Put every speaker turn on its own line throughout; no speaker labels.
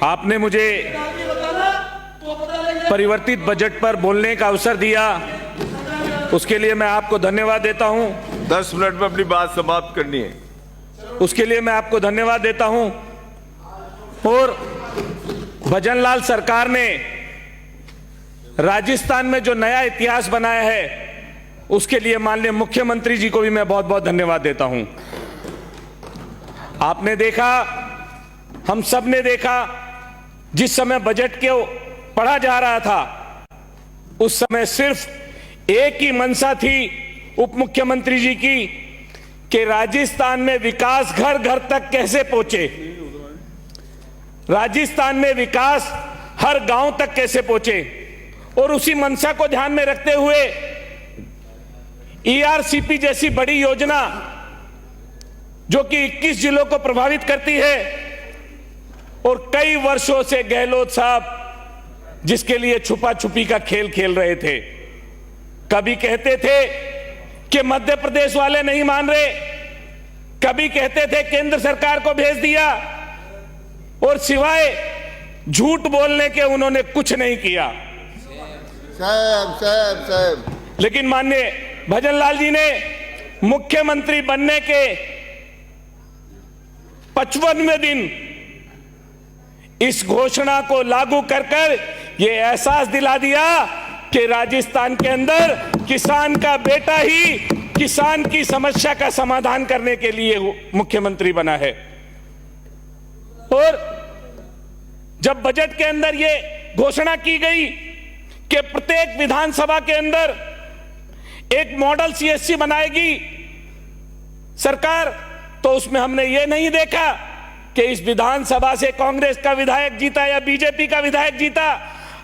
आपने मुझे परिवर्तित बजट पर बोलने का अवसर दिया, उसके लिए मैं आपको धन्यवाद देता हूं।
10 मिनट में अपनी बात समाप्त करनी है।
उसके लिए मैं आपको धन्यवाद देता हूं। और भजनलाल सरकार ने राजस्थान में जो नया इतिहास बनाया है, उसके लिए माननीय मुख्यमंत्री जी को भी मैं बहुत बहुत धन्यवाद देता हूं। आपने देखा, हम सब ने देखा, जिस समय बजट को पढ़ा जा रहा था उस समय सिर्फ एक ही मंशा थी उप मुख्यमंत्री जी की कि राजस्थान में विकास घर घर तक कैसे पहुंचे, राजस्थान में विकास हर गांव तक कैसे पहुंचे। और उसी मंशा को ध्यान में रखते हुए ईआरसीपी जैसी बड़ी योजना जो कि 21 जिलों को प्रभावित करती है, और कई वर्षों से गहलोत साहब जिसके लिए छुपा छुपी का खेल खेल रहे थे। कभी कहते थे कि मध्य प्रदेश वाले नहीं मान रहे, कभी कहते थे केंद्र सरकार को भेज दिया, और सिवाय झूठ बोलने के उन्होंने कुछ नहीं किया।
साहब
लेकिन माननीय भजनलाल जी ने मुख्यमंत्री बनने के 55वें दिन इस घोषणा को लागू कर कर ये एहसास दिला दिया कि राजस्थान के अंदर किसान का बेटा ही किसान की समस्या का समाधान करने के लिए मुख्यमंत्री बना है। और जब बजट के अंदर ये घोषणा की गई कि प्रत्येक विधानसभा के अंदर एक मॉडल सीएससी बनाएगी सरकार, तो उसमें हमने ये नहीं देखा कि इस विधानसभा से कांग्रेस का विधायक जीता या बीजेपी का विधायक जीता।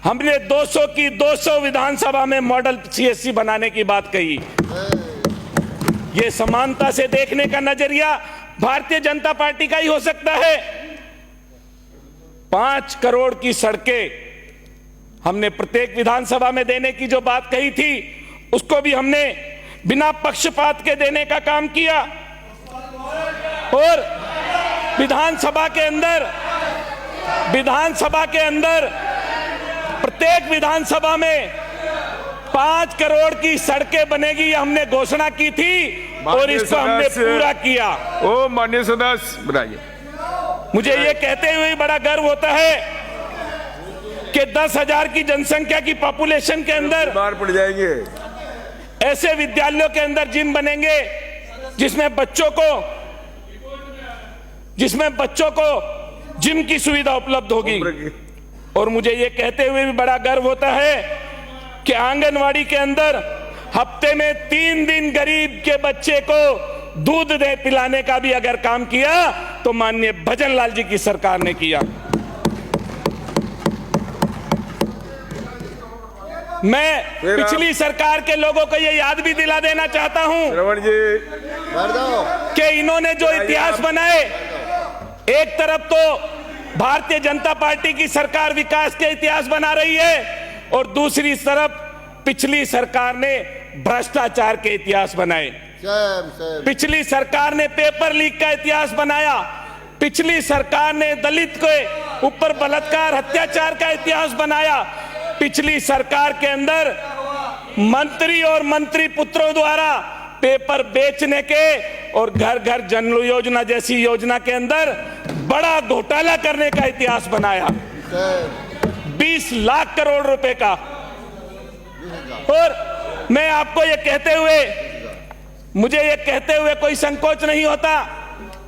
हमने 200 की 200 विधानसभा में मॉडल सीएससी बनाने की बात कही। ये समानता से देखने का नजरिया भारतीय जनता पार्टी का ही हो सकता है। 5 करोड़ की सड़कें हमने प्रत्येक विधानसभा में देने की जो बात कही थी, उसको भी हमने बिना पक्षपात के देने का काम किया। और विधानसभा के अंदर प्रत्येक विधानसभा में 5 करोड़ की सड़कें बनेगी, ये हमने घोषणा की थी और इसको हमने पूरा किया।
ओ माननीय सदस्य बताइए।
मुझे ये कहते हुए बड़ा गर्व होता है कि 10,000 की जनसंख्या की पॉपुलेशन के अंदर
बाहर पड़ जाएंगे
ऐसे विद्यालयों के अंदर जिम बनेंगे जिसमें बच्चों को जिम की सुविधा उपलब्ध होगी। और मुझे ये कहते हुए भी बड़ा गर्व होता है कि आंगनवाड़ी के अंदर हफ्ते में 3 दिन गरीब के बच्चे को दूध दे पिलाने का भी अगर काम किया तो माननीय भजनलाल जी की सरकार ने किया। मैं पिछली सरकार के लोगों को ये याद भी दिला देना चाहता हूं कि इन्होंने जो इतिहास बनाए, एक तरफ तो भारतीय जनता पार्टी की सरकार विकास के इतिहास बना रही है और दूसरी तरफ पिछली सरकार ने भ्रष्टाचार के इतिहास बनाए। पिछली सरकार ने पेपर लीक का इतिहास बनाया। पिछली सरकार ने दलित के ऊपर बलात्कार अत्याचार का इतिहास बनाया। पिछली सरकार के अंदर मंत्री और मंत्री पुत्रों द्वारा पेपर बेचने के और घर घर जन योजना जैसी योजना के अंदर बड़ा घोटाला करने का इतिहास बनाया, 20 लाख करोड़ रुपए का। और मैं आपको ये कहते हुए, मुझे ये कहते हुए कोई संकोच नहीं होता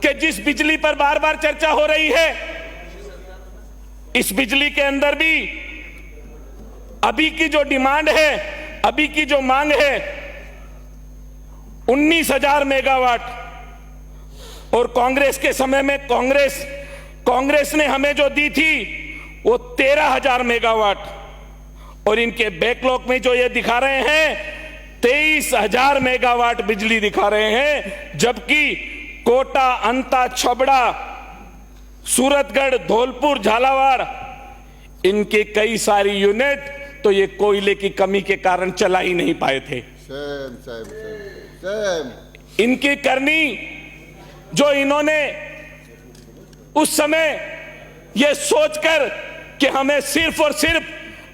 कि जिस बिजली पर बार बार चर्चा हो रही है, इस बिजली के अंदर भी अभी की जो डिमांड है, अभी की जो मांग है 19,000 मेगावाट, और कांग्रेस के समय में कांग्रेस ने हमें जो दी थी वो 13,000 मेगावाट, और इनके बैकलॉग में जो ये दिखा रहे हैं 23,000 मेगावाट बिजली दिखा रहे हैं। जबकि कोटा, अंता, छबड़ा, सूरतगढ़, धौलपुर, झालावाड़, इनके कई सारी यूनिट तो ये कोयले की कमी के कारण चला ही नहीं पाए थे। इनकी करनी जो इन्होंने उस समय यह सोचकर कि हमें सिर्फ और सिर्फ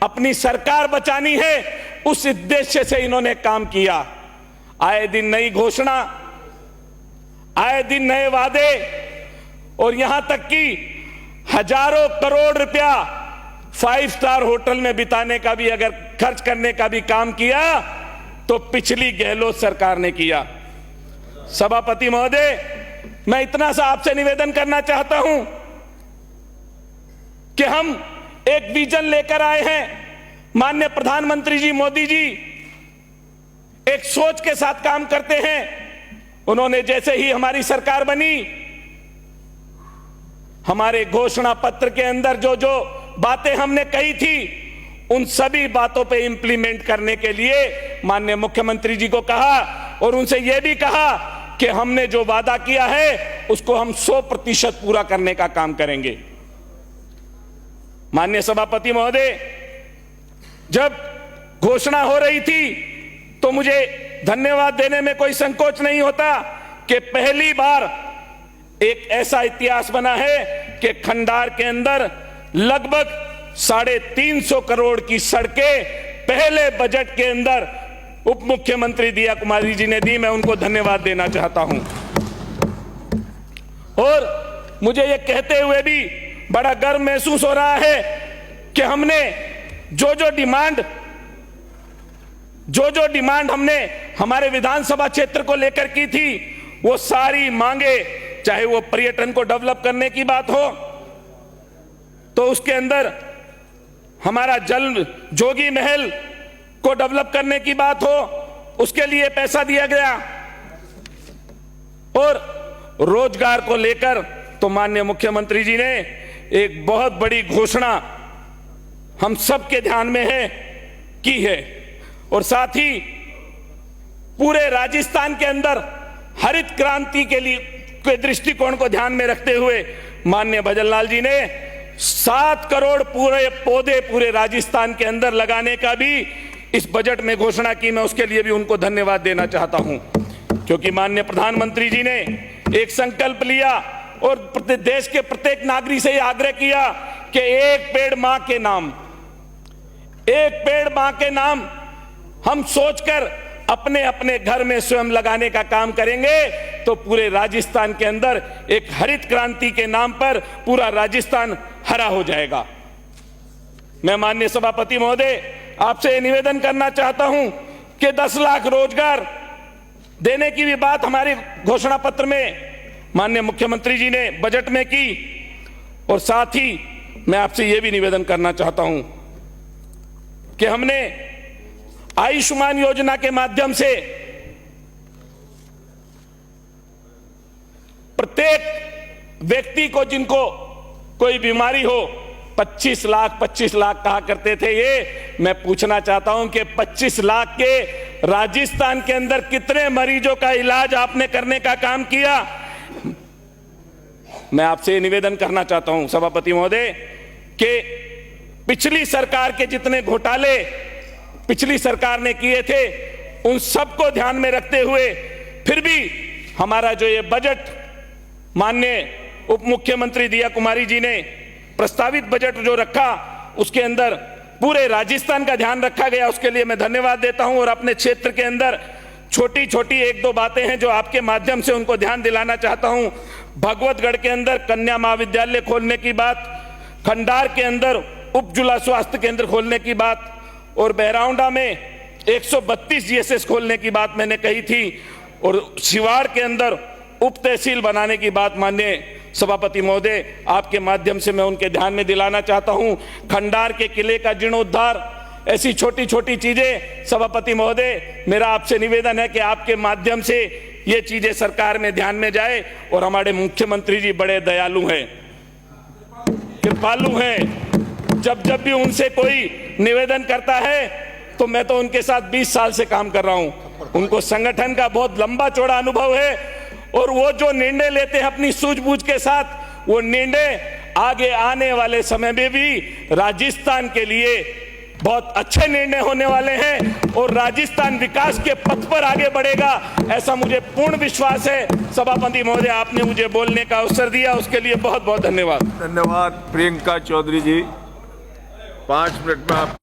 अपनी सरकार बचानी है, उस उद्देश्य से इन्होंने काम किया। आए दिन नई घोषणा, आए दिन नए वादे, और यहां तक कि हजारों करोड़ रुपया 5 स्टार होटल में बिताने का भी, अगर खर्च करने का भी काम किया तो पिछली गहलोत सरकार ने किया। सभापति महोदय, मैं इतना सा आपसे निवेदन करना चाहता हूं कि हम एक विजन लेकर आए हैं। माननीय प्रधानमंत्री जी मोदी जी एक सोच के साथ काम करते हैं। उन्होंने जैसे ही हमारी सरकार बनी, हमारे घोषणा पत्र के अंदर जो जो बातें हमने कही थी, उन सभी बातों पे इंप्लीमेंट करने के लिए माननीय मुख्यमंत्री जी को कहा और उनसे यह भी कहा कि हमने जो वादा किया है उसको हम 100% पूरा करने का काम करेंगे। माननीय सभापति महोदय, जब घोषणा हो रही थी तो मुझे धन्यवाद देने में कोई संकोच नहीं होता कि पहली बार एक ऐसा इतिहास बना है कि खंडार के अंदर लगभग 350 करोड़ की सड़कें पहले बजट के अंदर उप मुख्यमंत्री दिया कुमारी जी ने दी। मैं उनको धन्यवाद देना चाहता हूं। और मुझे यह कहते हुए भी बड़ा गर्व महसूस हो रहा है कि हमने जो जो डिमांड हमने हमारे विधानसभा क्षेत्र को लेकर की थी, वो सारी मांगे, चाहे वो पर्यटन को डेवलप करने की बात हो तो उसके अंदर हमारा जल जोगी महल को डेवलप करने की बात हो, उसके लिए पैसा दिया गया, और रोजगार को लेकर तो माननीय मुख्यमंत्री जी ने एक बहुत बड़ी घोषणा हम सबके ध्यान में है की है। और साथ ही पूरे राजस्थान के अंदर हरित क्रांति के लिए के दृष्टिकोण को ध्यान में रखते हुए माननीय भजनलाल जी ने 7 करोड़ पूरे पौधे पूरे राजस्थान के अंदर लगाने का भी इस बजट में घोषणा की। मैं उसके लिए भी उनको धन्यवाद देना चाहता हूं, क्योंकि माननीय प्रधानमंत्री जी ने एक संकल्प लिया और देश के प्रत्येक नागरिक से आग्रह किया कि एक पेड़ मां के नाम हम सोचकर अपने अपने घर में स्वयं लगाने का काम करेंगे तो पूरे राजस्थान के अंदर एक हरित क्रांति के नाम पर पूरा राजस्थान हरा हो जाएगा। मैं माननीय सभापति महोदय आपसे निवेदन करना चाहता हूं कि 10 लाख रोजगार देने की भी बात हमारे घोषणा पत्र में माननीय मुख्यमंत्री जी ने बजट में की। और साथ ही मैं आपसे यह भी निवेदन करना चाहता हूं कि हमने आयुष्मान योजना के माध्यम से प्रत्येक व्यक्ति को जिनको कोई बीमारी हो 25 लाख कहा करते थे, ये मैं पूछना चाहता हूं कि 25 लाख के राजस्थान के अंदर कितने मरीजों का इलाज आपने करने का काम किया। मैं आपसे निवेदन करना चाहता हूं सभापति महोदय कि पिछली सरकार के जितने घोटाले पिछली सरकार ने किए थे, उन सबको ध्यान में रखते हुए फिर भी हमारा जो ये बजट माननीय उप मुख्यमंत्री दिया कुमारी जी ने प्रस्तावित बजट जो रखा, उसके अंदर पूरे राजस्थान का ध्यान रखा गया। उसके लिए मैं धन्यवाद देता हूं। और अपने क्षेत्र के अंदर छोटी छोटी 1-2 बातें हैं जो आपके माध्यम से उनको ध्यान दिलाना चाहता हूं। भगवतगढ़ के अंदर कन्या महाविद्यालय खोलने की बात, खंडार के अंदर उप जिला स्वास्थ्य केंद्र खोलने की बात, और बहराउंडा में 132 जीएसएस खोलने की बात मैंने कही थी, और सिवाड़ के अंदर उप तहसील बनाने की बात माननीय सभापति महोदय आपके माध्यम से मैं उनके ध्यान में दिलाना चाहता हूं। खंडार के किले का जीर्णोद्धार, ऐसी छोटी छोटी चीजें सभापति महोदय मेरा आपसे निवेदन है कि आपके माध्यम से ये चीजें सरकार में ध्यान में जाए। और हमारे मुख्यमंत्री जी बड़े दयालु हैं, कृपालु हैं। जब जब भी उनसे कोई निवेदन करता है तो मैं तो उनके साथ 20 साल से काम कर रहा हूं। उनको संगठन का बहुत लंबा चौड़ा अनुभव है, और वो जो निर्णय लेते हैं अपनी सूझबूझ के साथ, वो निर्णय आगे आने वाले समय में भी राजस्थान के लिए बहुत अच्छे निर्णय होने वाले हैं और राजस्थान विकास के पथ पर आगे बढ़ेगा, ऐसा मुझे पूर्ण विश्वास है। सभापति महोदय, आपने मुझे बोलने का अवसर दिया, उसके लिए बहुत बहुत धन्यवाद।
धन्यवाद। प्रियंका चौधरी जी, 5 मिनट में आप